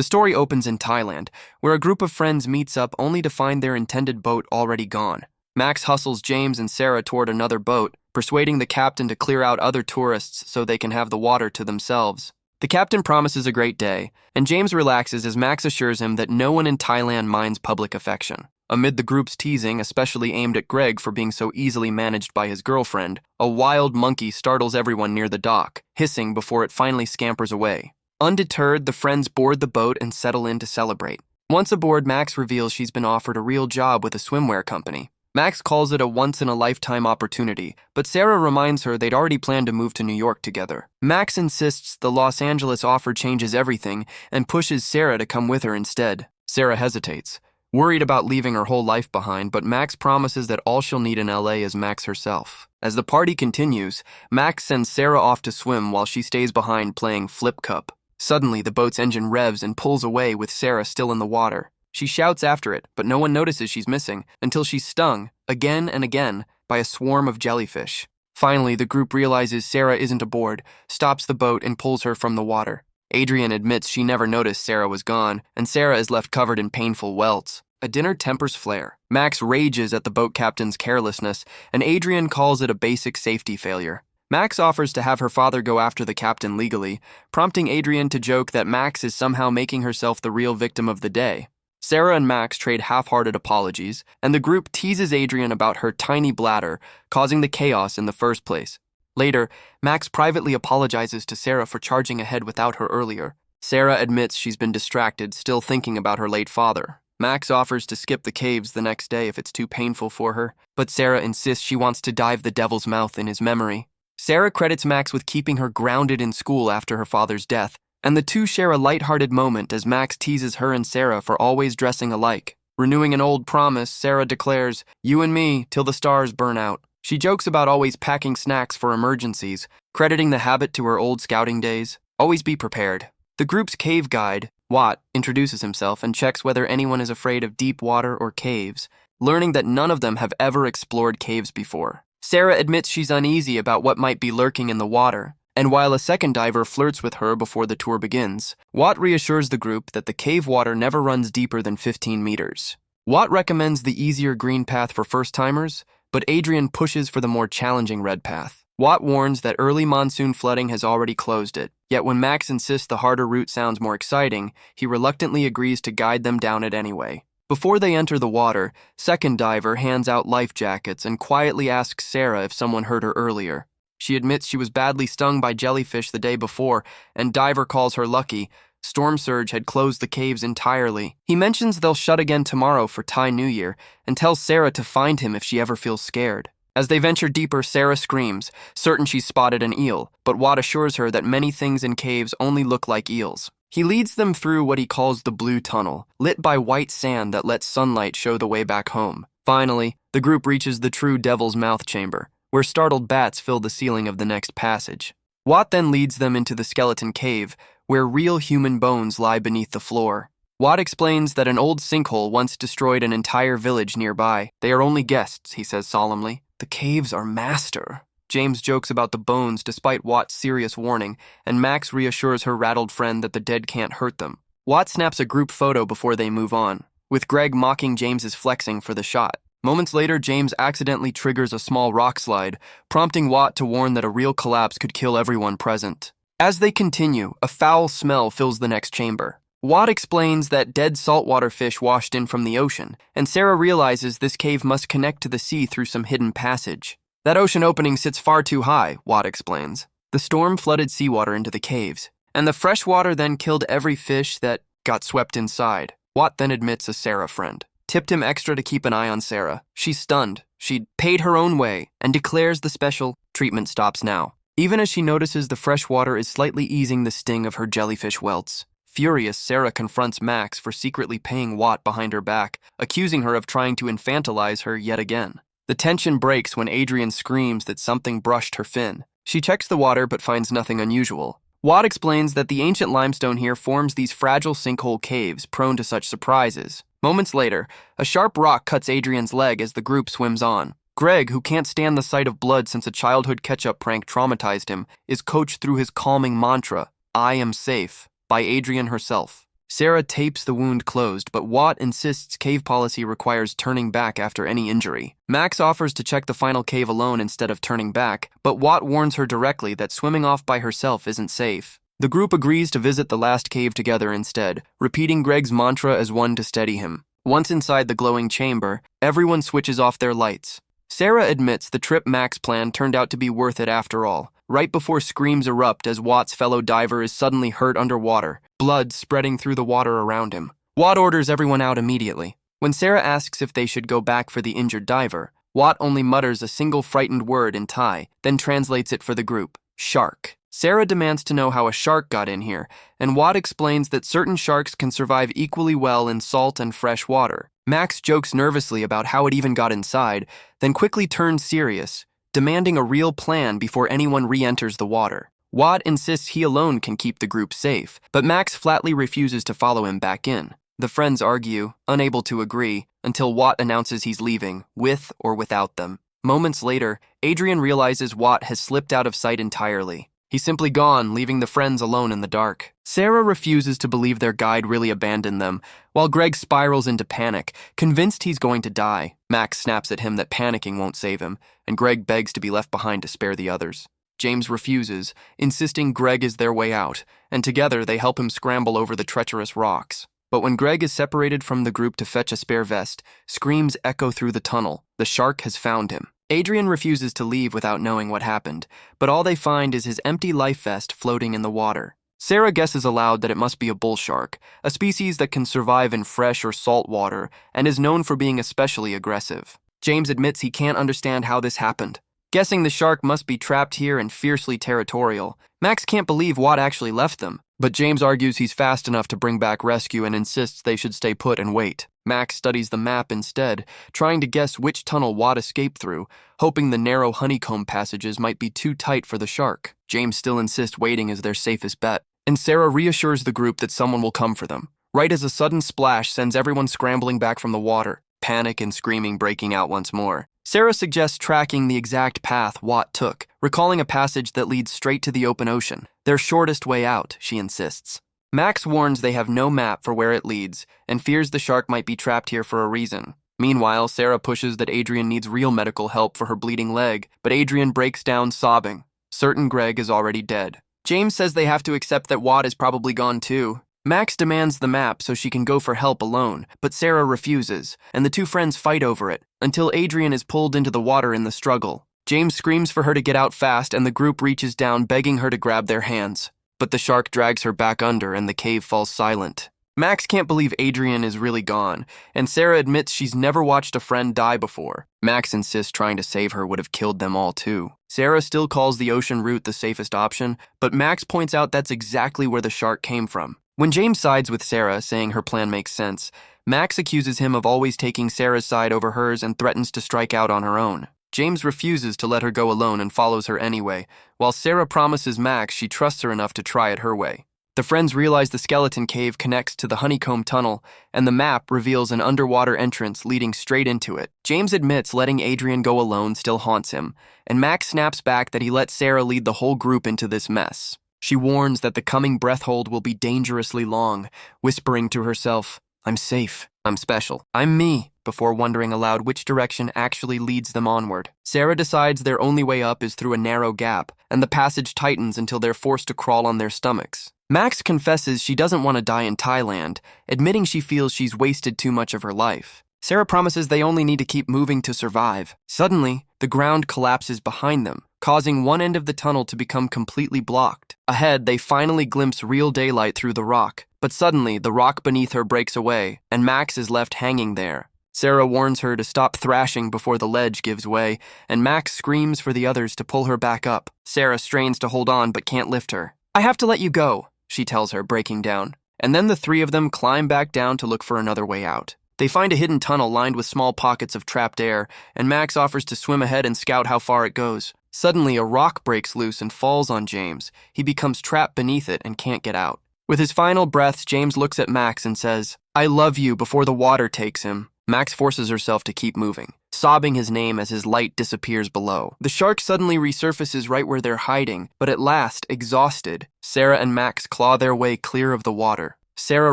The story opens in Thailand, where a group of friends meets up only to find their intended boat already gone. Max hustles James and Sarah toward another boat, persuading the captain to clear out other tourists so they can have the water to themselves. The captain promises a great day, and James relaxes as Max assures him that no one in Thailand minds public affection. Amid the group's teasing, especially aimed at Greg for being so easily managed by his girlfriend, a wild monkey startles everyone near the dock, hissing before it finally scampers away. Undeterred, the friends board the boat and settle in to celebrate. Once aboard, Max reveals she's been offered a real job with a swimwear company. Max calls it a once-in-a-lifetime opportunity, but Sarah reminds her they'd already planned to move to New York together. Max insists the Los Angeles offer changes everything and pushes Sarah to come with her instead. Sarah hesitates, worried about leaving her whole life behind, but Max promises that all she'll need in LA is Max herself. As the party continues, Max sends Sarah off to swim while she stays behind playing Flip Cup. Suddenly, the boat's engine revs and pulls away with Sarah still in the water. She shouts after it, but no one notices she's missing until she's stung, again and again, by a swarm of jellyfish. Finally, the group realizes Sarah isn't aboard, stops the boat, and pulls her from the water. Adrian admits she never noticed Sarah was gone, and Sarah is left covered in painful welts. A dinner tempers flare. Max rages at the boat captain's carelessness, and Adrian calls it a basic safety failure. Max offers to have her father go after the captain legally, prompting Adrian to joke that Max is somehow making herself the real victim of the day. Sarah and Max trade half-hearted apologies, and the group teases Adrian about her tiny bladder, causing the chaos in the first place. Later, Max privately apologizes to Sarah for charging ahead without her earlier. Sarah admits she's been distracted, still thinking about her late father. Max offers to skip the caves the next day if it's too painful for her, but Sarah insists she wants to dive the devil's mouth in his memory. Sarah credits Max with keeping her grounded in school after her father's death, and the two share a lighthearted moment as Max teases her and Sarah for always dressing alike. Renewing an old promise, Sarah declares, "You and me, till the stars burn out." She jokes about always packing snacks for emergencies, crediting the habit to her old scouting days. Always be prepared. The group's cave guide, Watt, introduces himself and checks whether anyone is afraid of deep water or caves, learning that none of them have ever explored caves before. Sarah admits she's uneasy about what might be lurking in the water, and while a second diver flirts with her before the tour begins, Watt reassures the group that the cave water never runs deeper than 15 meters. Watt recommends the easier green path for first-timers, but Adrian pushes for the more challenging red path. Watt warns that early monsoon flooding has already closed it, yet when Max insists the harder route sounds more exciting, he reluctantly agrees to guide them down it anyway. Before they enter the water, second diver hands out life jackets and quietly asks Sarah if someone hurt her earlier. She admits she was badly stung by jellyfish the day before, and diver calls her lucky. Storm surge had closed the caves entirely. He mentions they'll shut again tomorrow for Thai New Year, and tells Sarah to find him if she ever feels scared. As they venture deeper, Sarah screams, certain she's spotted an eel, but Watt assures her that many things in caves only look like eels. He leads them through what he calls the blue tunnel, lit by white sand that lets sunlight show the way back home. Finally, the group reaches the true devil's mouth chamber, where startled bats fill the ceiling of the next passage. Watt then leads them into the skeleton cave, where real human bones lie beneath the floor. Watt explains that an old sinkhole once destroyed an entire village nearby. They are only guests, he says solemnly. The caves are master. James jokes about the bones despite Watt's serious warning, and Max reassures her rattled friend that the dead can't hurt them. Watt snaps a group photo before they move on, with Greg mocking James's flexing for the shot. Moments later, James accidentally triggers a small rock slide, prompting Watt to warn that a real collapse could kill everyone present. As they continue, a foul smell fills the next chamber. Watt explains that dead saltwater fish washed in from the ocean, and Sarah realizes this cave must connect to the sea through some hidden passage. That ocean opening sits far too high, Watt explains. The storm flooded seawater into the caves, and the fresh water then killed every fish that got swept inside. Watt then admits a Sarah friend. Tipped him extra to keep an eye on Sarah. She's stunned. She'd paid her own way, and declares the special treatment stops now, even as she notices the fresh water is slightly easing the sting of her jellyfish welts. Furious, Sarah confronts Max for secretly paying Watt behind her back, accusing her of trying to infantilize her yet again. The tension breaks when Adrian screams that something brushed her fin. She checks the water but finds nothing unusual. Watt explains that the ancient limestone here forms these fragile sinkhole caves prone to such surprises. Moments later, a sharp rock cuts Adrian's leg as the group swims on. Greg, who can't stand the sight of blood since a childhood ketchup prank traumatized him, is coached through his calming mantra, "I am safe," by Adrian herself. Sarah tapes the wound closed, but Watt insists cave policy requires turning back after any injury. Max offers to check the final cave alone instead of turning back, but Watt warns her directly that swimming off by herself isn't safe. The group agrees to visit the last cave together instead, repeating Greg's mantra as one to steady him. Once inside the glowing chamber, everyone switches off their lights. Sarah admits the trip Max planned turned out to be worth it after all, right before screams erupt as Watt's fellow diver is suddenly hurt underwater, blood spreading through the water around him. Watt orders everyone out immediately. When Sarah asks if they should go back for the injured diver, Watt only mutters a single frightened word in Thai, then translates it for the group: shark. Sarah demands to know how a shark got in here, and Watt explains that certain sharks can survive equally well in salt and fresh water. Max jokes nervously about how it even got inside, then quickly turns serious, demanding a real plan before anyone re-enters the water. Watt insists he alone can keep the group safe, but Max flatly refuses to follow him back in. The friends argue, unable to agree, until Watt announces he's leaving, with or without them. Moments later, Adrian realizes Watt has slipped out of sight entirely. He's simply gone, leaving the friends alone in the dark. Sarah refuses to believe their guide really abandoned them, while Greg spirals into panic, convinced he's going to die. Max snaps at him that panicking won't save him, and Greg begs to be left behind to spare the others. James refuses, insisting Greg is their way out, and together they help him scramble over the treacherous rocks. But when Greg is separated from the group to fetch a spare vest, screams echo through the tunnel. The shark has found him. Adrian refuses to leave without knowing what happened, but all they find is his empty life vest floating in the water. Sarah guesses aloud that it must be a bull shark, a species that can survive in fresh or salt water and is known for being especially aggressive. James admits he can't understand how this happened. Guessing the shark must be trapped here and fiercely territorial, Max can't believe Watt actually left them, but James argues he's fast enough to bring back rescue and insists they should stay put and wait. Max studies the map instead, trying to guess which tunnel Watt escaped through, hoping the narrow honeycomb passages might be too tight for the shark. James still insists waiting is their safest bet, and Sarah reassures the group that someone will come for them, right as a sudden splash sends everyone scrambling back from the water, panic and screaming breaking out once more. Sarah suggests tracking the exact path Watt took, recalling a passage that leads straight to the open ocean. Their shortest way out, she insists. Max warns they have no map for where it leads, and fears the shark might be trapped here for a reason. Meanwhile, Sarah pushes that Adrian needs real medical help for her bleeding leg, but Adrian breaks down sobbing, certain Greg is already dead. James says they have to accept that Watt is probably gone too. Max demands the map so she can go for help alone, but Sarah refuses, and the two friends fight over it, until Adrian is pulled into the water in the struggle. James screams for her to get out fast, and the group reaches down begging her to grab their hands. But the shark drags her back under, and the cave falls silent. Max can't believe Adrian is really gone, and Sarah admits she's never watched a friend die before. Max insists trying to save her would have killed them all too. Sarah still calls the ocean route the safest option, but Max points out that's exactly where the shark came from. When James sides with Sarah, saying her plan makes sense, Max accuses him of always taking Sarah's side over hers and threatens to strike out on her own. James refuses to let her go alone and follows her anyway, while Sarah promises Max she trusts her enough to try it her way. The friends realize the skeleton cave connects to the honeycomb tunnel, and the map reveals an underwater entrance leading straight into it. James admits letting Adrian go alone still haunts him, and Max snaps back that he let Sarah lead the whole group into this mess. She warns that the coming breath hold will be dangerously long, whispering to herself, "I'm safe, I'm special, I'm me," before wondering aloud which direction actually leads them onward. Sarah decides their only way up is through a narrow gap, and the passage tightens until they're forced to crawl on their stomachs. Max confesses she doesn't want to die in Thailand, admitting she feels she's wasted too much of her life. Sarah promises they only need to keep moving to survive. Suddenly, the ground collapses behind them, causing one end of the tunnel to become completely blocked. Ahead, they finally glimpse real daylight through the rock, but suddenly the rock beneath her breaks away, and Max is left hanging there. Sarah warns her to stop thrashing before the ledge gives way, and Max screams for the others to pull her back up. Sarah strains to hold on but can't lift her. "I have to let you go," she tells her, breaking down. And then the three of them climb back down to look for another way out. They find a hidden tunnel lined with small pockets of trapped air, and Max offers to swim ahead and scout how far it goes. Suddenly, a rock breaks loose and falls on James. He becomes trapped beneath it and can't get out. With his final breaths, James looks at Max and says, "I love you," before the water takes him. Max forces herself to keep moving, sobbing his name as his light disappears below. The shark suddenly resurfaces right where they're hiding, but at last, exhausted, Sarah and Max claw their way clear of the water. Sarah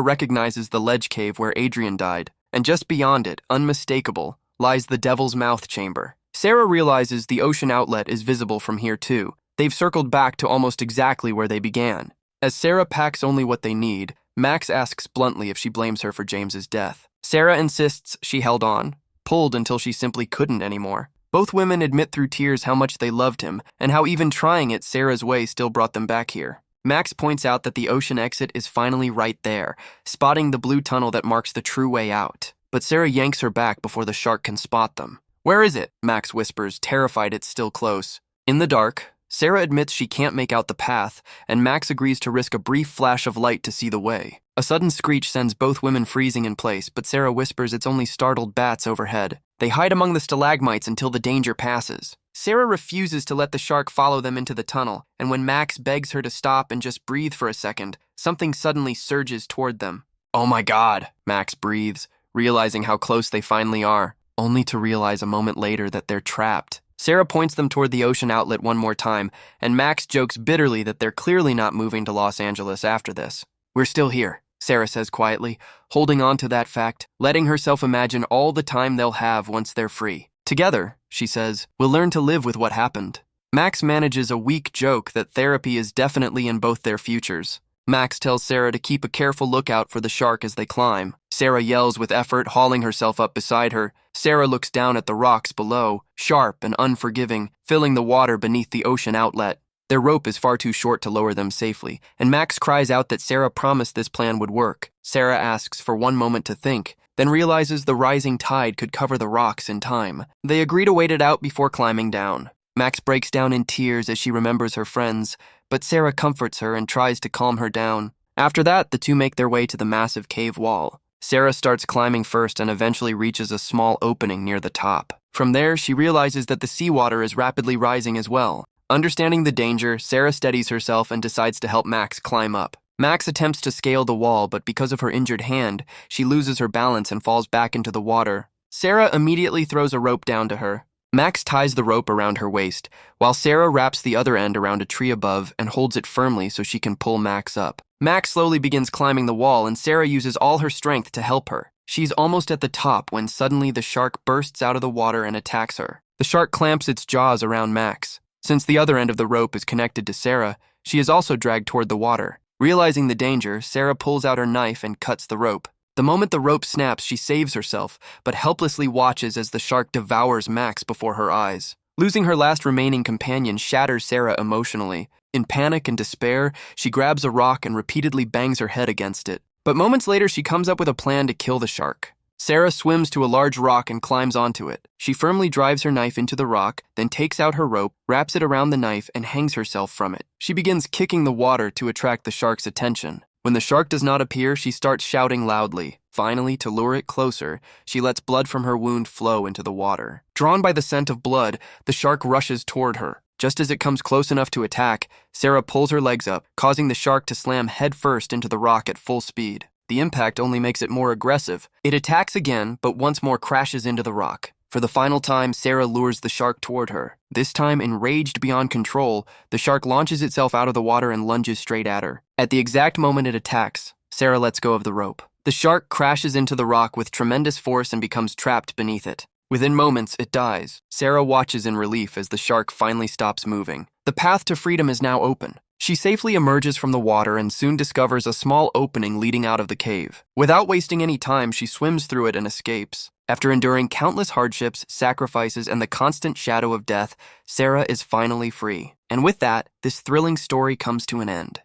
recognizes the ledge cave where Adrian died, and just beyond it, unmistakable, lies the Devil's Mouth chamber. Sarah realizes the ocean outlet is visible from here too. They've circled back to almost exactly where they began. As Sarah packs only what they need, Max asks bluntly if she blames her for James's death. Sarah insists she held on, pulled until she simply couldn't anymore. Both women admit through tears how much they loved him, and how even trying it Sarah's way still brought them back here. Max points out that the ocean exit is finally right there, spotting the blue tunnel that marks the true way out. But Sarah yanks her back before the shark can spot them. "Where is it?" Max whispers, terrified it's still close. In the dark, Sarah admits she can't make out the path, and Max agrees to risk a brief flash of light to see the way. A sudden screech sends both women freezing in place, but Sarah whispers it's only startled bats overhead. They hide among the stalagmites until the danger passes. Sarah refuses to let the shark follow them into the tunnel, and when Max begs her to stop and just breathe for a second, something suddenly surges toward them. "Oh my God," Max breathes, realizing how close they finally are, only to realize a moment later that they're trapped. Sarah points them toward the ocean outlet one more time, and Max jokes bitterly that they're clearly not moving to Los Angeles after this. "We're still here," Sarah says quietly, holding on to that fact, letting herself imagine all the time they'll have once they're free. "Together," she says, "we'll learn to live with what happened." Max manages a weak joke that therapy is definitely in both their futures. Max tells Sarah to keep a careful lookout for the shark as they climb. Sarah yells with effort, hauling herself up beside her. Sarah looks down at the rocks below, sharp and unforgiving, filling the water beneath the ocean outlet. Their rope is far too short to lower them safely, and Max cries out that Sarah promised this plan would work. Sarah asks for one moment to think, then realizes the rising tide could cover the rocks in time. They agree to wait it out before climbing down. Max breaks down in tears as she remembers her friends, but Sarah comforts her and tries to calm her down. After that, the two make their way to the massive cave wall. Sarah starts climbing first and eventually reaches a small opening near the top. From there, she realizes that the seawater is rapidly rising as well. Understanding the danger, Sarah steadies herself and decides to help Max climb up. Max attempts to scale the wall, but because of her injured hand, she loses her balance and falls back into the water. Sarah immediately throws a rope down to her. Max ties the rope around her waist, while Sarah wraps the other end around a tree above and holds it firmly so she can pull Max up. Max slowly begins climbing the wall, and Sarah uses all her strength to help her. She's almost at the top when suddenly the shark bursts out of the water and attacks her. The shark clamps its jaws around Max. Since the other end of the rope is connected to Sarah, she is also dragged toward the water. Realizing the danger, Sarah pulls out her knife and cuts the rope. The moment the rope snaps, she saves herself, but helplessly watches as the shark devours Max before her eyes. Losing her last remaining companion shatters Sarah emotionally. In panic and despair, she grabs a rock and repeatedly bangs her head against it. But moments later, she comes up with a plan to kill the shark. Sarah swims to a large rock and climbs onto it. She firmly drives her knife into the rock, then takes out her rope, wraps it around the knife, and hangs herself from it. She begins kicking the water to attract the shark's attention. When the shark does not appear, she starts shouting loudly. Finally, to lure it closer, she lets blood from her wound flow into the water. Drawn by the scent of blood, the shark rushes toward her. Just as it comes close enough to attack, Sarah pulls her legs up, causing the shark to slam headfirst into the rock at full speed. The impact only makes it more aggressive. It attacks again, but once more crashes into the rock. For the final time, Sarah lures the shark toward her. This time, enraged beyond control, the shark launches itself out of the water and lunges straight at her. At the exact moment it attacks, Sarah lets go of the rope. The shark crashes into the rock with tremendous force and becomes trapped beneath it. Within moments, it dies. Sarah watches in relief as the shark finally stops moving. The path to freedom is now open. She safely emerges from the water and soon discovers a small opening leading out of the cave. Without wasting any time, she swims through it and escapes. After enduring countless hardships, sacrifices, and the constant shadow of death, Sarah is finally free. And with that, this thrilling story comes to an end.